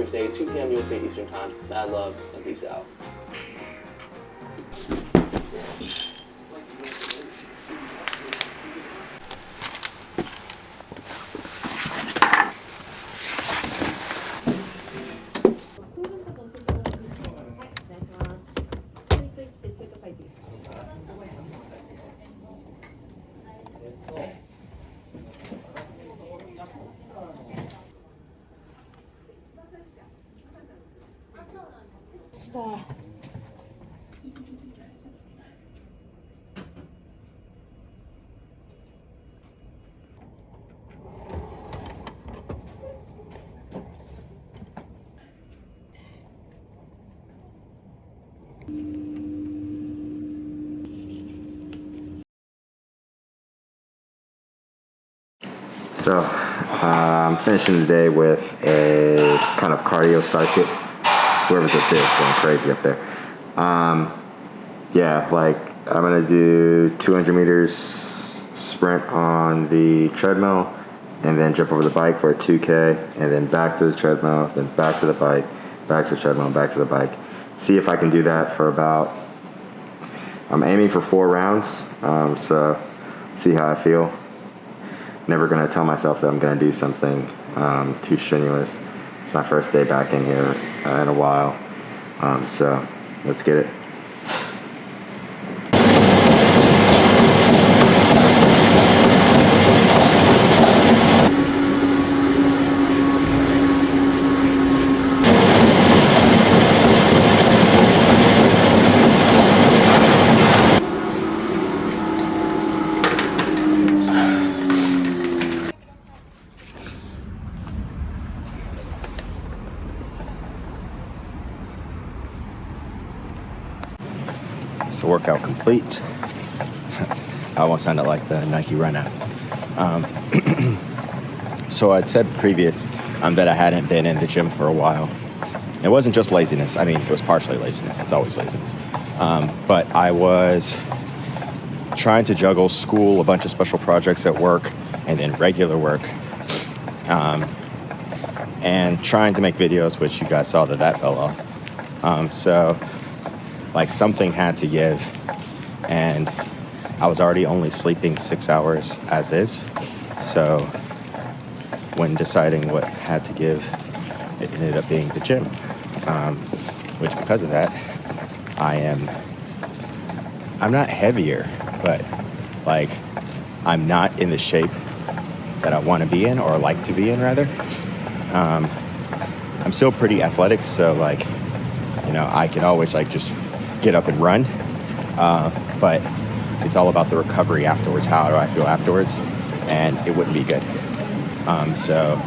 Tuesday, 2 p.m. USA Eastern Time. Mad love and peace out. So, I'm finishing the day with a kind of cardio circuit. Whoever's upstairs is going crazy up there. Yeah, like I'm gonna do 200 meters sprint on the treadmill, and then jump over the bike for a 2K, and then back to the treadmill, then back to the bike, back to the treadmill, back to the bike. See if I can do that for about, I'm aiming for 4 rounds, so see how I feel. Never gonna tell myself that I'm gonna do something too strenuous. It's my first day back in here in a while, so let's get it. So workout complete. I almost sounded like the Nike Run app. So I'd said previous that I hadn't been in the gym for a while. It wasn't just laziness. I mean, it was partially laziness. It's always laziness. But I was trying to juggle school, a bunch of special projects at work, and then regular work. And trying to make videos, which you guys saw that fell off. So like something had to give, and I was already only sleeping 6 hours as is. So when deciding what had to give, it ended up being the gym, which because of that, I'm not heavier, but like I'm not in the shape that I want to be in, or like to be in rather. I'm still pretty athletic, so like, you know, I can always like just get up and run, but it's all about the recovery afterwards. How do I feel afterwards? And it wouldn't be good. So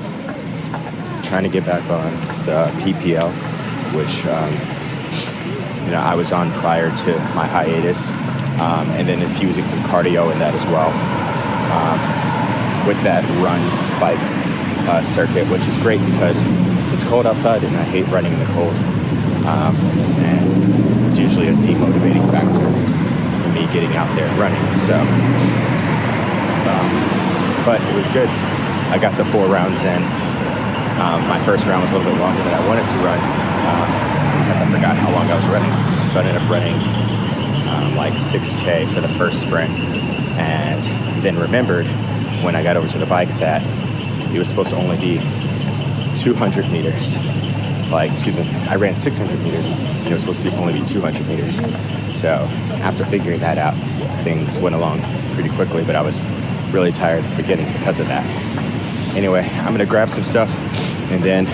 trying to get back on the PPL, which you know, I was on prior to my hiatus, and then infusing some cardio in that as well, with that run bike circuit, which is great because it's cold outside and I hate running in the cold, and it's usually a demotivating factor for me getting out there and running. So, but it was good. I got the 4 rounds in. My first round was a little bit longer than I wanted to run, because I forgot how long I was running. So I ended up running like 6K for the first sprint, and then remembered when I got over to the bike that it was supposed to only be 200 meters. Like, excuse me, I ran 600 meters, and it was supposed to only be 200 meters. So after figuring that out, things went along pretty quickly, but I was really tired at the beginning because of that. Anyway, I'm gonna grab some stuff, and then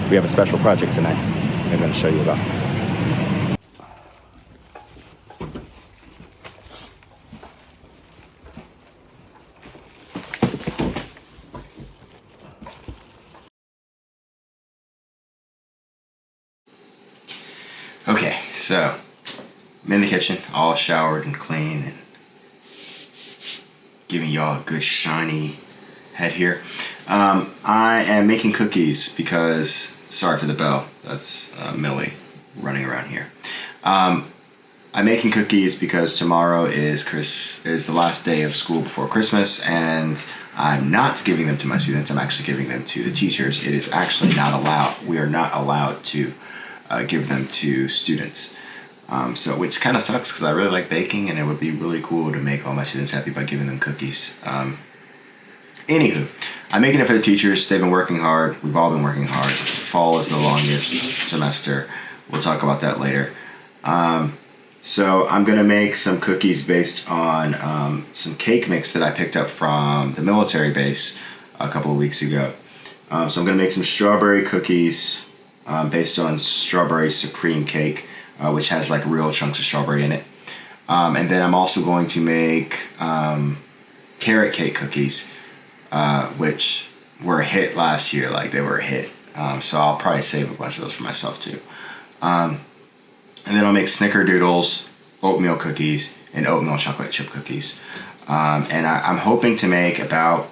we have a special project tonight I'm gonna show you about. Okay, so I'm in the kitchen, all showered and clean, and giving y'all a good shiny head here. I am making cookies because, sorry for the bell, that's Millie running around here. I I'm making cookies because tomorrow is the last day of school before Christmas, and I'm not giving them to my students. I'm actually giving them to the teachers. It is actually not allowed. We are not allowed to give them to students. So which kind of sucks because I really like baking, and it would be really cool to make all my students happy by giving them cookies. Anywho, I'm making it for the teachers. They've been working hard. We've all been working hard. Fall is the longest semester. We'll talk about that later. So I'm gonna make some cookies based on some cake mix that I picked up from the military base a couple of weeks ago. So I'm gonna make some strawberry cookies based on strawberry supreme cake, which has like real chunks of strawberry in it. And then I'm also going to make carrot cake cookies, which were a hit last year. Like they were a hit. So I'll probably save a bunch of those for myself too. And then I'll make snickerdoodles, oatmeal cookies, and oatmeal chocolate chip cookies. And I'm hoping to make about,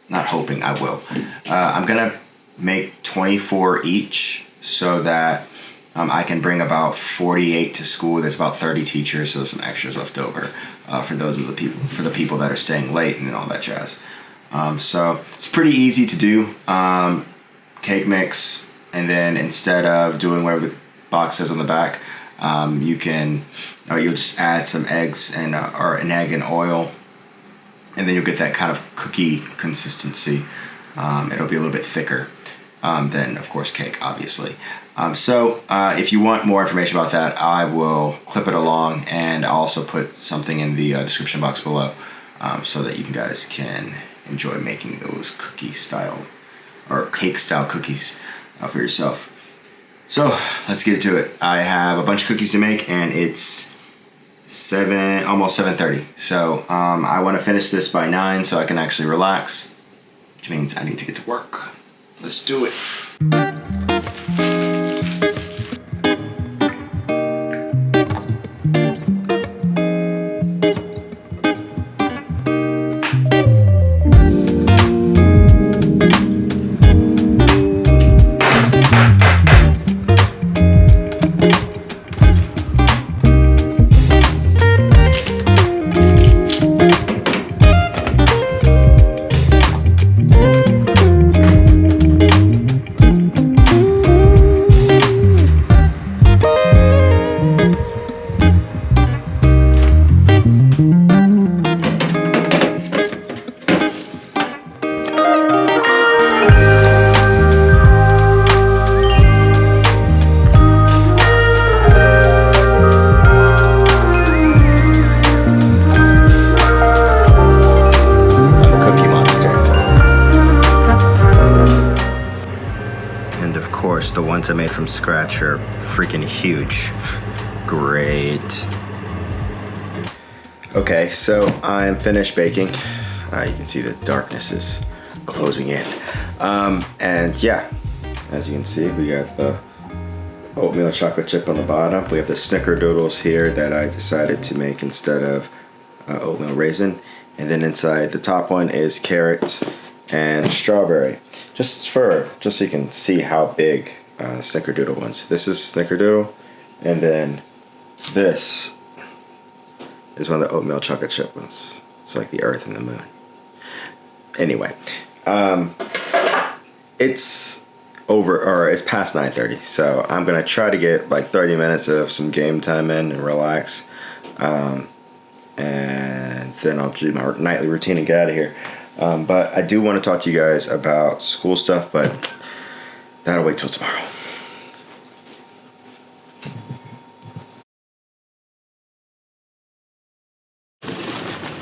not hoping, I will. I'm gonna make 24 each so that I can bring about 48 to school. There's about 30 teachers, so there's some extras left over for the people that are staying late and all that jazz. So it's pretty easy to do. Cake mix, and then instead of doing whatever the box says on the back, you'll just add some eggs and or an egg and oil, and then you'll get that kind of cookie consistency. It'll be a little bit thicker than, of course, cake, obviously. So if you want more information about that, I will clip it along, and I'll also put something in the description box below so that you guys can enjoy making those cookie style or cake style cookies for yourself. So let's get to it. I have a bunch of cookies to make, and it's almost 7:30. So I want to finish this by 9 so I can actually relax, which means I need to get to work. Let's do it. The ones I made from scratch are freaking huge. Great. Okay, so I'm finished baking. You can see the darkness is closing in. And yeah, as you can see, we got the oatmeal chocolate chip on the bottom. We have the snickerdoodles here that I decided to make instead of oatmeal raisin. And then inside the top one is carrot and strawberry. Just so you can see how big the snickerdoodle ones. This is snickerdoodle, and then this is one of the oatmeal chocolate chip ones. It's like the earth and the moon. Anyway, it's past 9:30, so I'm gonna try to get like 30 minutes of some game time in and relax, and then I'll do my nightly routine and get out of here. But I do want to talk to you guys about school stuff, but that'll wait till tomorrow.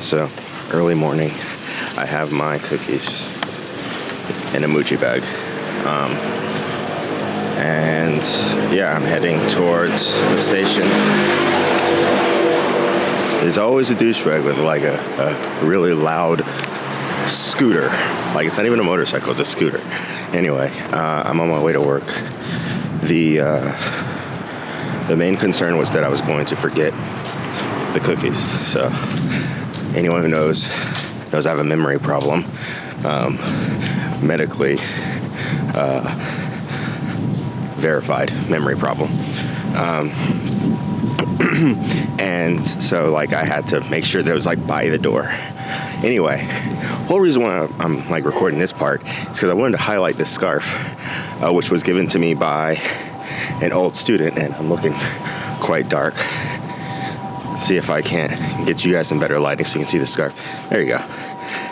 So, early morning, I have my cookies in a Muji bag. And yeah, I'm heading towards the station. There's always a douchebag with like a really loud scooter. Like, it's not even a motorcycle, it's a scooter. Anyway, I'm on my way to work. The main concern was that I was going to forget the cookies. So anyone who knows I have a memory problem, medically verified memory problem. And so like I had to make sure that it was like by the door. Anyway, whole reason why I'm like recording this part is because I wanted to highlight this scarf, which was given to me by an old student, and I'm looking quite dark. See if I can't get you guys some better lighting so you can see the scarf. There you go.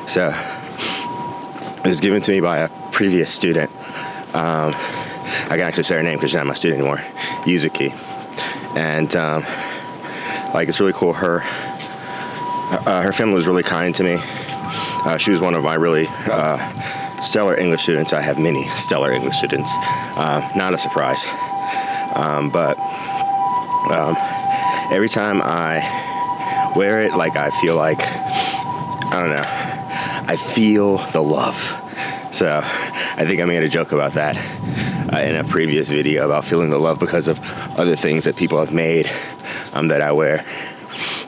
So it was given to me by a previous student. I can actually say her name because she's not my student anymore, Yuzuki. And like it's really cool. Her family was really kind to me. She was one of my really stellar English students. I have many stellar English students. Not a surprise. But every time I wear it, like I feel like, I don't know, I feel the love. So I think I made a joke about that in a previous video about feeling the love because of other things that people have made that I wear.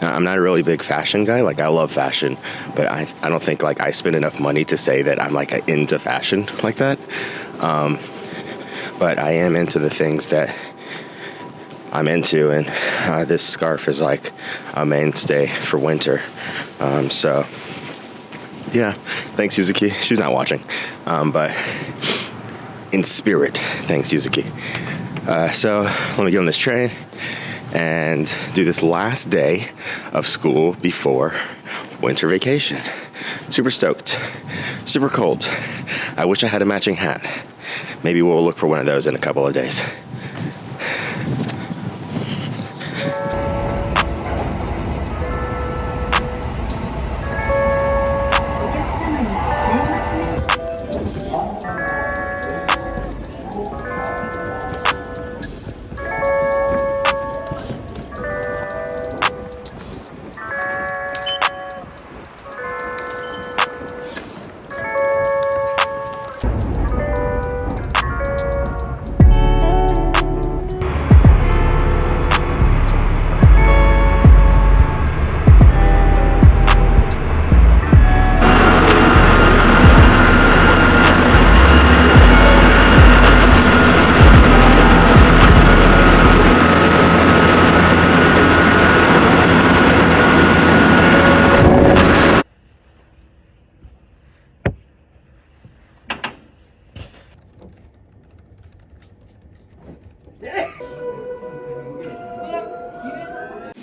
I'm not a really big fashion guy. Like I love fashion, but I don't think like I spend enough money to say that I'm like into fashion like that. But I am into the things that I'm into, and this scarf is like a mainstay for winter. So yeah, thanks Yuzuki. She's not watching, but in spirit, thanks Yuzuki. So let me get on this train and do this last day of school before winter vacation. Super stoked, super cold. I wish I had a matching hat. Maybe we'll look for one of those in a couple of days.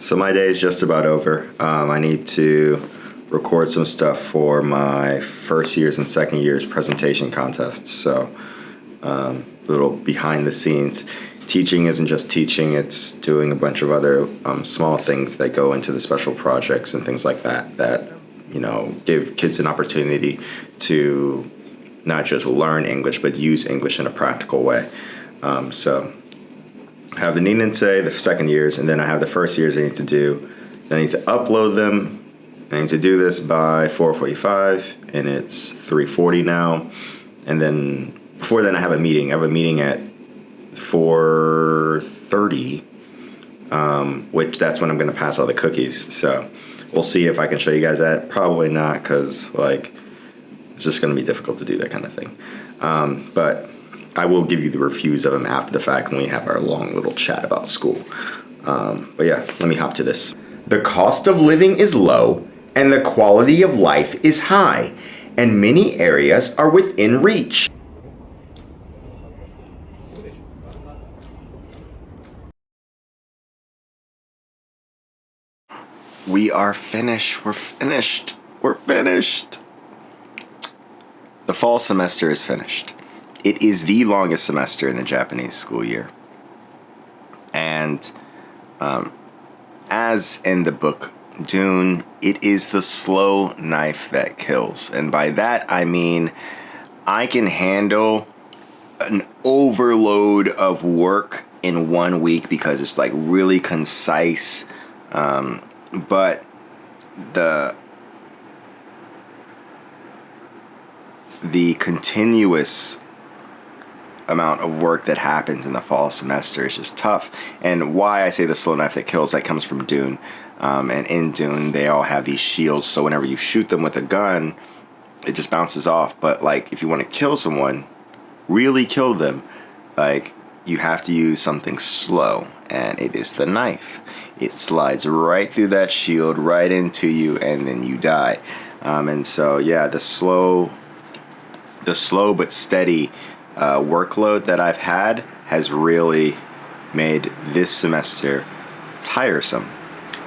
So my day is just about over. I need to record some stuff for my first year's and second year's presentation contests. So a little behind the scenes. Teaching isn't just teaching, it's doing a bunch of other small things that go into the special projects and things like that, that, you know, give kids an opportunity to not just learn English, but use English in a practical way. So I have the Ninensei, the second years, and then I have the first years I need to do. Then I need to upload them. I need to do this by 4:45, and it's 3:40 now. And then before then I have a meeting. I have a meeting at 4:30, which that's when I'm going to pass all the cookies. So we'll see if I can show you guys that. Probably not, because like it's just going to be difficult to do that kind of thing. But I will give you the reviews of them after the fact when we have our long little chat about school. But yeah, let me hop to this. The cost of living is low and the quality of life is high, and many areas are within reach. We are finished. We're finished. We're finished. The fall semester is finished. It is the longest semester in the Japanese school year. And as in the book Dune, it is the slow knife that kills. And by that, I mean I can handle an overload of work in 1 week because it's like really concise. But the continuous amount of work that happens in the fall semester is just tough. And why I say the slow knife that kills, that comes from Dune. And in Dune, they all have these shields, so whenever you shoot them with a gun, it just bounces off. But like, if you want to kill someone, really kill them, like, you have to use something slow, and it is the knife. It slides right through that shield, right into you, and then you die. And so, yeah, the slow but steady workload that I've had has really made this semester tiresome.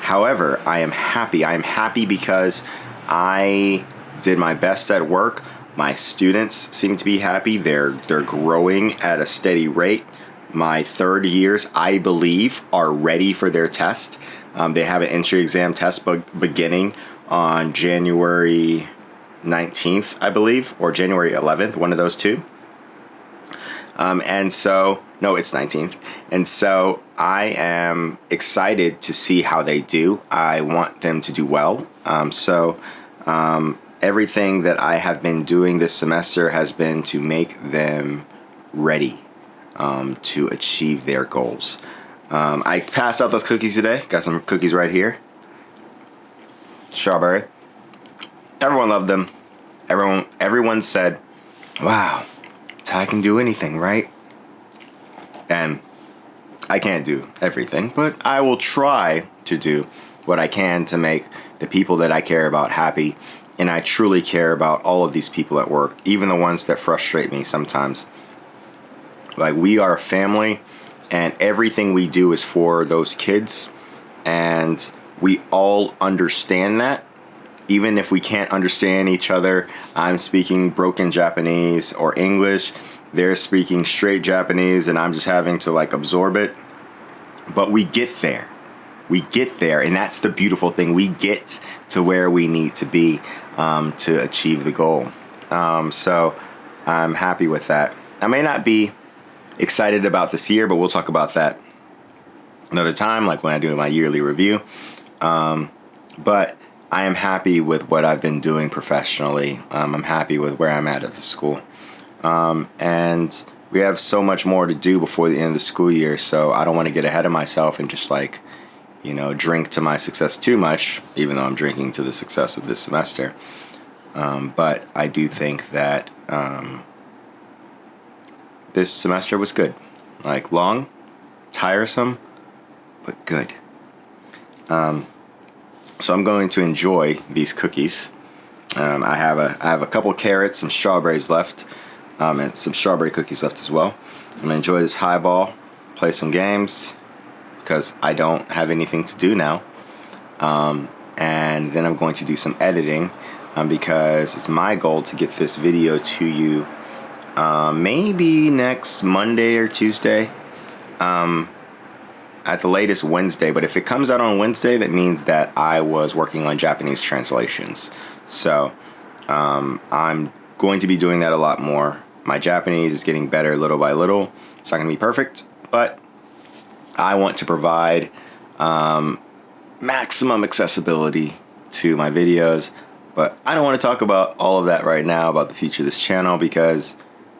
However, I am happy. I am happy because I did my best at work. My students seem to be happy. They're growing at a steady rate. My third years, I believe, are ready for their test. They have an entry exam test beginning on January 19th, I believe, or January 11th, one of those two. And so, no, it's 19th. And so I am excited to see how they do. I want them to do well. Everything that I have been doing this semester has been to make them ready to achieve their goals. I passed out those cookies today. Got some cookies right here. Strawberry. Everyone loved them. Everyone said, wow, Ty can do anything, right? And I can't do everything, but I will try to do what I can to make the people that I care about happy. And I truly care about all of these people at work, even the ones that frustrate me sometimes. Like, we are a family, and everything we do is for those kids. And we all understand that. Even if we can't understand each other, I'm speaking broken Japanese or English, they're speaking straight Japanese, and I'm just having to like absorb it. But we get there. We get there, and that's the beautiful thing. We get to where we need to be to achieve the goal. So I'm happy with that. I may not be excited about this year, but we'll talk about that another time, like when I do my yearly review. But I am happy with what I've been doing professionally. I'm happy with where I'm at the school. And we have so much more to do before the end of the school year, so I don't want to get ahead of myself and just like, drink to my success too much, even though I'm drinking to the success of this semester. But I do think that this semester was good. Like, long, tiresome, but good. So I'm going to enjoy these cookies. I have a couple carrots, some strawberries left, and some strawberry cookies left as well. I'm gonna enjoy this highball, play some games, because I don't have anything to do now. And then I'm going to do some editing, because it's my goal to get this video to you maybe next Monday or Tuesday. At the latest Wednesday, but if it comes out on Wednesday, that means that I was working on Japanese translations. So I'm going to be doing that a lot more. My Japanese is getting better little by little. It's not going to be perfect, but I want to provide maximum accessibility to my videos. But I don't want to talk about all of that right now, about the future of this channel, because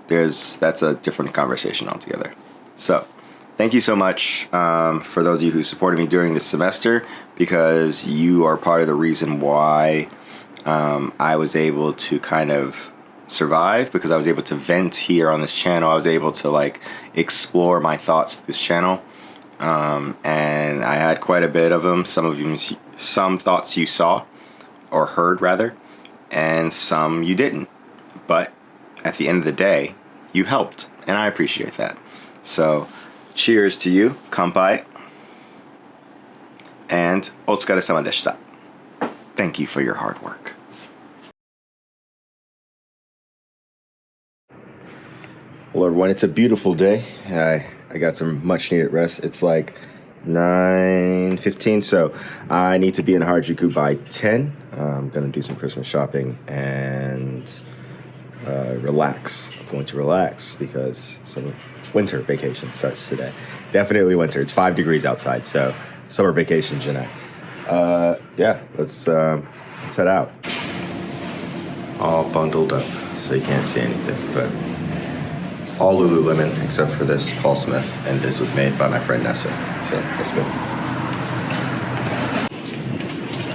that's a different conversation altogether. So thank you so much for those of you who supported me during this semester, because you are part of the reason why I was able to kind of survive, because I was able to vent here on this channel. I was able to like explore my thoughts to this channel, and I had quite a bit of them. Some thoughts you saw or heard rather, and some you didn't. But at the end of the day, you helped, and I appreciate that. So cheers to you, kanpai, and otsukaresama deshita. Thank you for your hard work. Well, everyone, it's a beautiful day. I got some much needed rest. It's like 9:15, so I need to be in Harajuku by 10. I'm gonna do some Christmas shopping and relax. I'm going to relax because some winter vacation starts today. Definitely winter. It's 5 degrees outside, so summer vacation, Jenna. Yeah, let's head out. All bundled up, so you can't see anything, but all Lululemon except for this Paul Smith, and this was made by my friend Nessa. So let's go.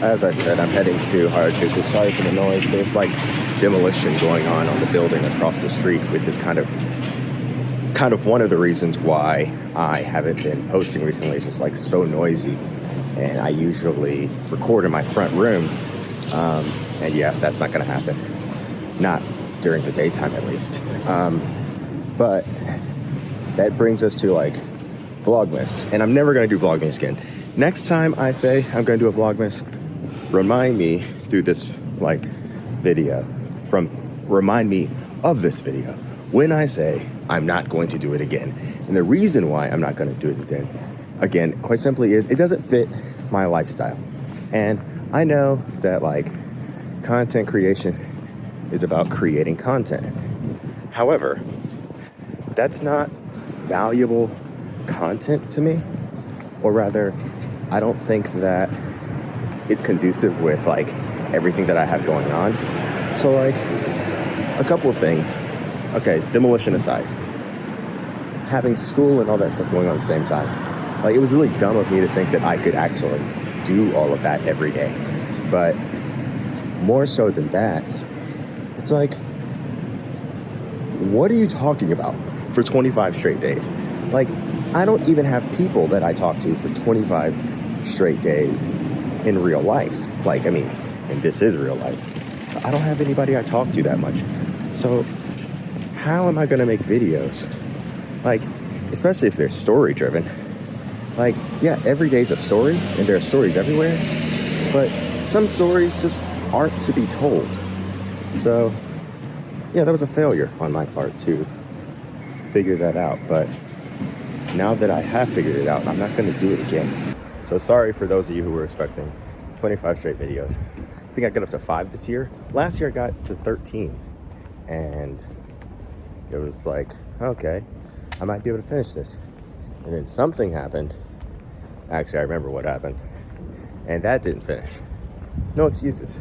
As I said, I'm heading to Harajuku. Sorry for the noise. There's like demolition going on the building across the street, which is kind of kind of one of the reasons why I haven't been posting recently. It's just like so noisy, and I usually record in my front room, and yeah, that's not gonna happen, not during the daytime at least. But that brings us to like Vlogmas, and I'm never gonna do Vlogmas again. Next time I say I'm gonna do a Vlogmas, remind me through this like video, remind me of this video when I say I'm not going to do it again. And the reason why I'm not going to do it again, quite simply, is it doesn't fit my lifestyle. And I know that like content creation is about creating content. However, that's not valuable content to me, or rather, I don't think that it's conducive with like everything that I have going on. So like a couple of things. Okay, demolition aside, having school and all that stuff going on at the same time, like it was really dumb of me to think that I could actually do all of that every day. But more so than that, it's like, what are you talking about for 25 straight days? Like, I don't even have people that I talk to for 25 straight days in real life. Like, I mean, and this is real life. I don't have anybody I talk to that much. So how am I going to make videos? Like, especially if they're story driven. Like, yeah, every day's a story and there are stories everywhere, but some stories just aren't to be told. So yeah, that was a failure on my part to figure that out. But now that I have figured it out, I'm not going to do it again. So sorry for those of you who were expecting 25 straight videos. I think I got up to 5 this year. Last year I got to 13. And it was like, okay, I might be able to finish this. And then something happened. Actually, I remember what happened. And that didn't finish. No excuses.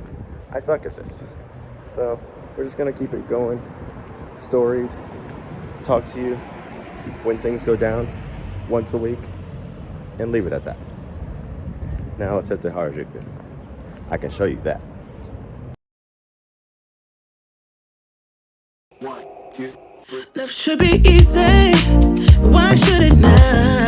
I suck at this. So we're just gonna keep it going. Stories, talk to you when things go down once a week, and leave it at that. Now let's head to Harajuku. I can show you that. Love should be easy, why should it not?